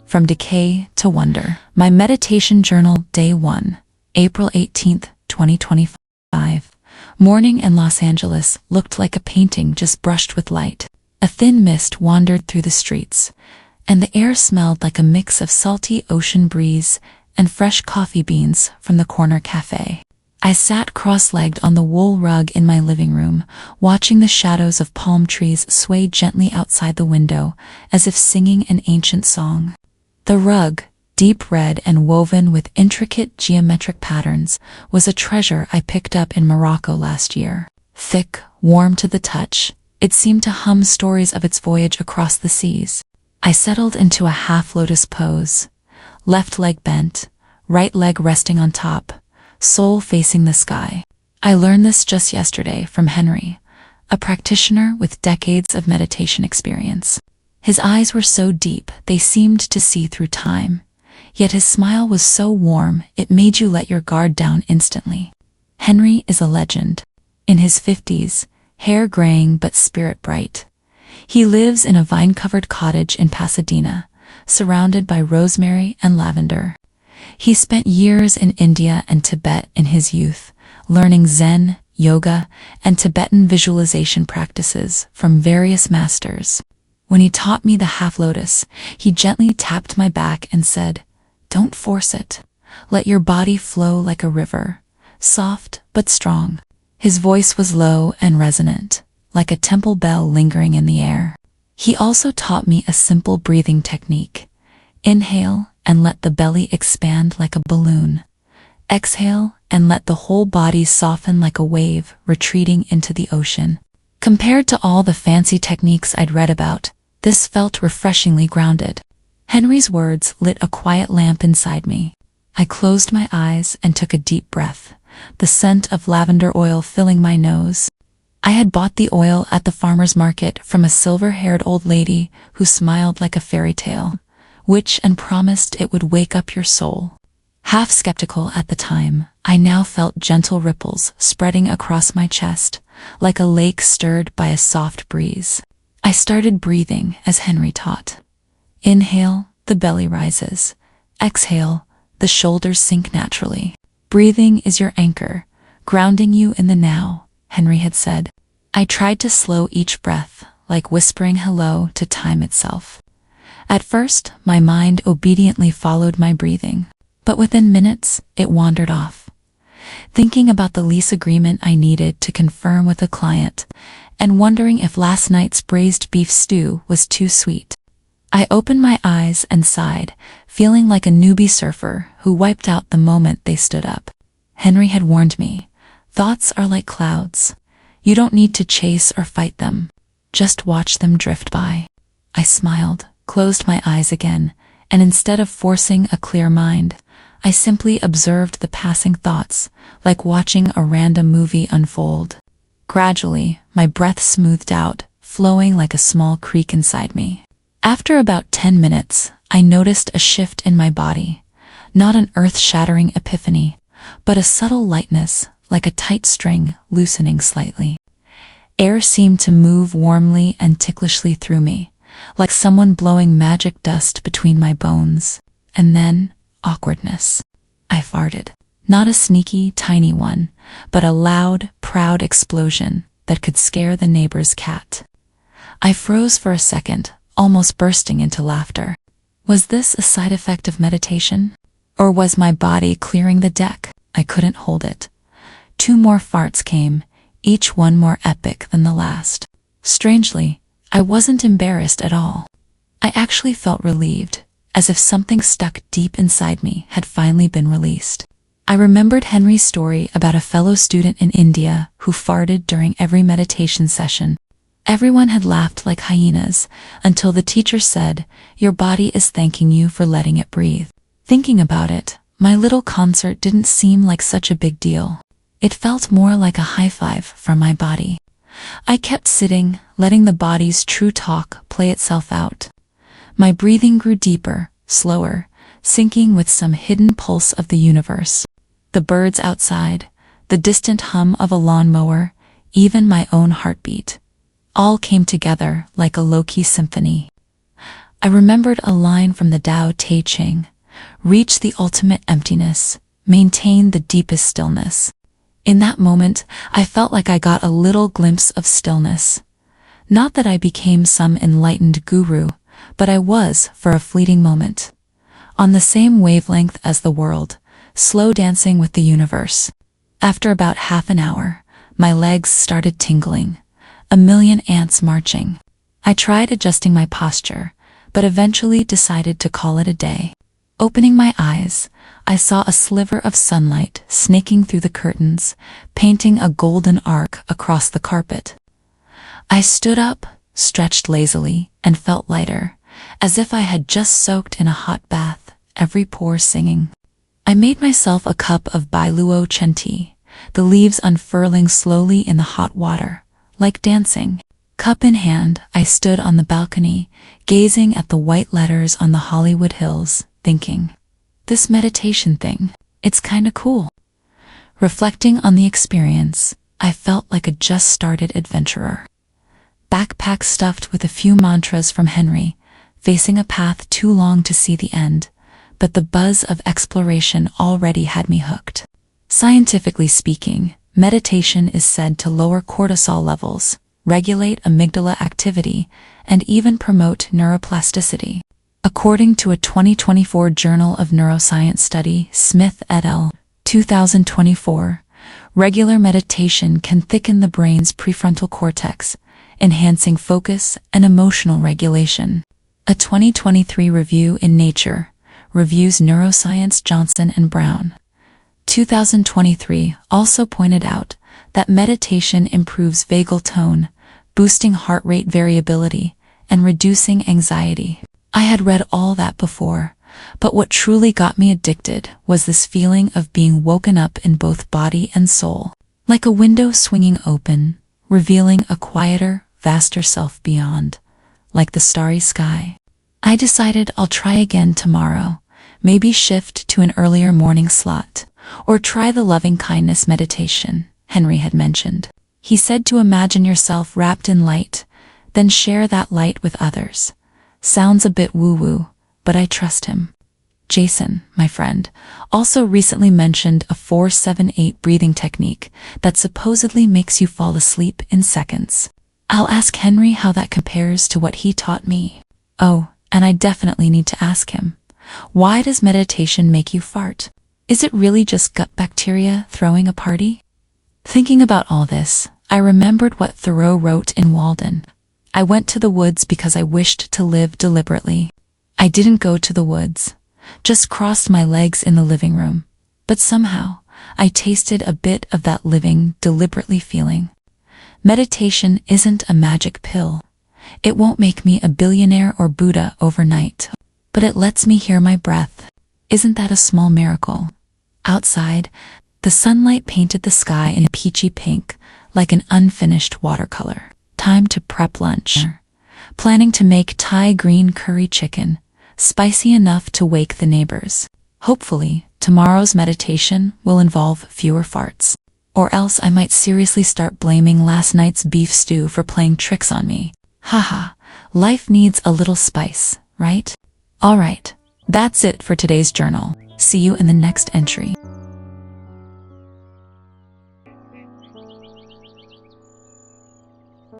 From Decay to Wonder. My meditation journal, Day 1, April 18th, 2025. Morning in Los Angeles looked like a painting just brushed with light. A thin mist wandered through the streets, and the air smelled like a mix of salty ocean breeze and fresh coffee beans from the corner cafe. I sat cross-legged on the wool rug in my living room, watching the shadows of palm trees sway gently outside the window, as if singing an ancient song. The rug, deep red and woven with intricate geometric patterns, was a treasure I picked up in Morocco last year. Thick, warm to the touch, it seemed to hum stories of its voyage across the seas. I settled into a half-lotus pose, left leg bent, right leg resting on top, soul facing the sky. I learned this just yesterday from Henry, a practitioner with decades of meditation experience. His eyes were so deep they seemed to see through time, yet his smile was so warm it made you let your guard down instantly. Henry is a legend. In his 50s, hair graying but spirit bright. He lives in a vine-covered cottage in Pasadena, surrounded by rosemary and lavender. He spent years in India and Tibet in his youth, learning Zen, yoga, and Tibetan visualization practices from various masters. When he taught me the half-lotus, he gently tapped my back and said, "Don't force it. Let your body flow like a river, soft but strong." His voice was low and resonant, like a temple bell lingering in the air. He also taught me a simple breathing technique. Inhale and let the belly expand like a balloon. Exhale and let the whole body soften like a wave retreating into the ocean. Compared to all the fancy techniques I'd read about, this felt refreshingly grounded. Henry's words lit a quiet lamp inside me. I closed my eyes and took a deep breath, the scent of lavender oil filling my nose. I had bought the oil at the farmer's market from a silver-haired old lady who smiled like a fairy tale, and promised it would wake up your soul. Half skeptical at the time, I now felt gentle ripples spreading across my chest, like a lake stirred by a soft breeze. I started breathing as Henry taught. Inhale, the belly rises. Exhale, the shoulders sink naturally. Breathing is your anchor, grounding you in the now, Henry had said. I tried to slow each breath, like whispering hello to time itself. At first, my mind obediently followed my breathing, but within minutes, it wandered off. Thinking about the lease agreement I needed to confirm with a client, and wondering if last night's braised beef stew was too sweet. I opened my eyes and sighed, feeling like a newbie surfer who wiped out the moment they stood up. Henry had warned me, thoughts are like clouds. You don't need to chase or fight them. Just watch them drift by. I smiled, closed my eyes again, and instead of forcing a clear mind, I simply observed the passing thoughts, like watching a random movie unfold. Gradually, my breath smoothed out, flowing like a small creek inside me. After about 10 minutes, I noticed a shift in my body. Not an earth-shattering epiphany, but a subtle lightness, like a tight string, loosening slightly. Air seemed to move warmly and ticklishly through me, like someone blowing magic dust between my bones. And then, awkwardness. I farted. Not a sneaky, tiny one, but a loud, proud explosion that could scare the neighbor's cat. I froze for a second, almost bursting into laughter. Was this a side effect of meditation? Or was my body clearing the deck? I couldn't hold it. 2 more farts came, each one more epic than the last. Strangely, I wasn't embarrassed at all. I actually felt relieved, as if something stuck deep inside me had finally been released. I remembered Henry's story about a fellow student in India who farted during every meditation session. Everyone had laughed like hyenas until the teacher said, "Your body is thanking you for letting it breathe." Thinking about it, my little concert didn't seem like such a big deal. It felt more like a high five from my body. I kept sitting, letting the body's true talk play itself out. My breathing grew deeper, slower, syncing with some hidden pulse of the universe. The birds outside, the distant hum of a lawnmower, even my own heartbeat. All came together like a low-key symphony. I remembered a line from the Tao Te Ching: reach the ultimate emptiness, maintain the deepest stillness. In that moment, I felt like I got a little glimpse of stillness. Not that I became some enlightened guru, but I was, for a fleeting moment, on the same wavelength as the world, slow dancing with the universe. After about half an hour, my legs started tingling, a million ants marching. I tried adjusting my posture, but eventually decided to call it a day. Opening my eyes, I saw a sliver of sunlight snaking through the curtains, painting a golden arc across the carpet. I stood up, stretched lazily, and felt lighter, as if I had just soaked in a hot bath, every pore singing. I made myself a cup of Bailuo chen tea, the leaves unfurling slowly in the hot water, like dancing. Cup in hand, I stood on the balcony, gazing at the white letters on the Hollywood Hills, thinking, this meditation thing, it's kinda cool. Reflecting on the experience, I felt like a just-started adventurer. Backpack stuffed with a few mantras from Henry, facing a path too long to see the end, but the buzz of exploration already had me hooked. Scientifically speaking, meditation is said to lower cortisol levels, regulate amygdala activity, and even promote neuroplasticity. According to a 2024 Journal of Neuroscience study, Smith et al., 2024, regular meditation can thicken the brain's prefrontal cortex, enhancing focus and emotional regulation. A 2023 review in Nature reviews Neuroscience Johnson and Brown, 2023, also pointed out that meditation improves vagal tone, boosting heart rate variability, and reducing anxiety. I had read all that before, but what truly got me addicted was this feeling of being woken up in both body and soul, like a window swinging open, revealing a quieter, vaster self beyond, like the starry sky. I decided I'll try again tomorrow, maybe shift to an earlier morning slot, or try the loving kindness meditation Henry had mentioned. He said to imagine yourself wrapped in light, then share that light with others. Sounds a bit woo-woo, but I trust him. Jason, my friend, also recently mentioned a 4-7-8 breathing technique that supposedly makes you fall asleep in seconds. I'll ask Henry how that compares to what he taught me. Oh, and I definitely need to ask him, why does meditation make you fart? Is it really just gut bacteria throwing a party? Thinking about all this, I remembered what Thoreau wrote in Walden. I went to the woods because I wished to live deliberately. I didn't go to the woods, just crossed my legs in the living room. But somehow, I tasted a bit of that living deliberately feeling. Meditation isn't a magic pill. It won't make me a billionaire or Buddha overnight, but it lets me hear my breath. Isn't that a small miracle? Outside, the sunlight painted the sky in peachy pink, like an unfinished watercolor. Time to prep lunch. Planning to make Thai green curry chicken, spicy enough to wake the neighbors. Hopefully, tomorrow's meditation will involve fewer farts. Or else I might seriously start blaming last night's beef stew for playing tricks on me. Haha, life needs a little spice, right? Alright, that's it for today's journal. See you in the next entry.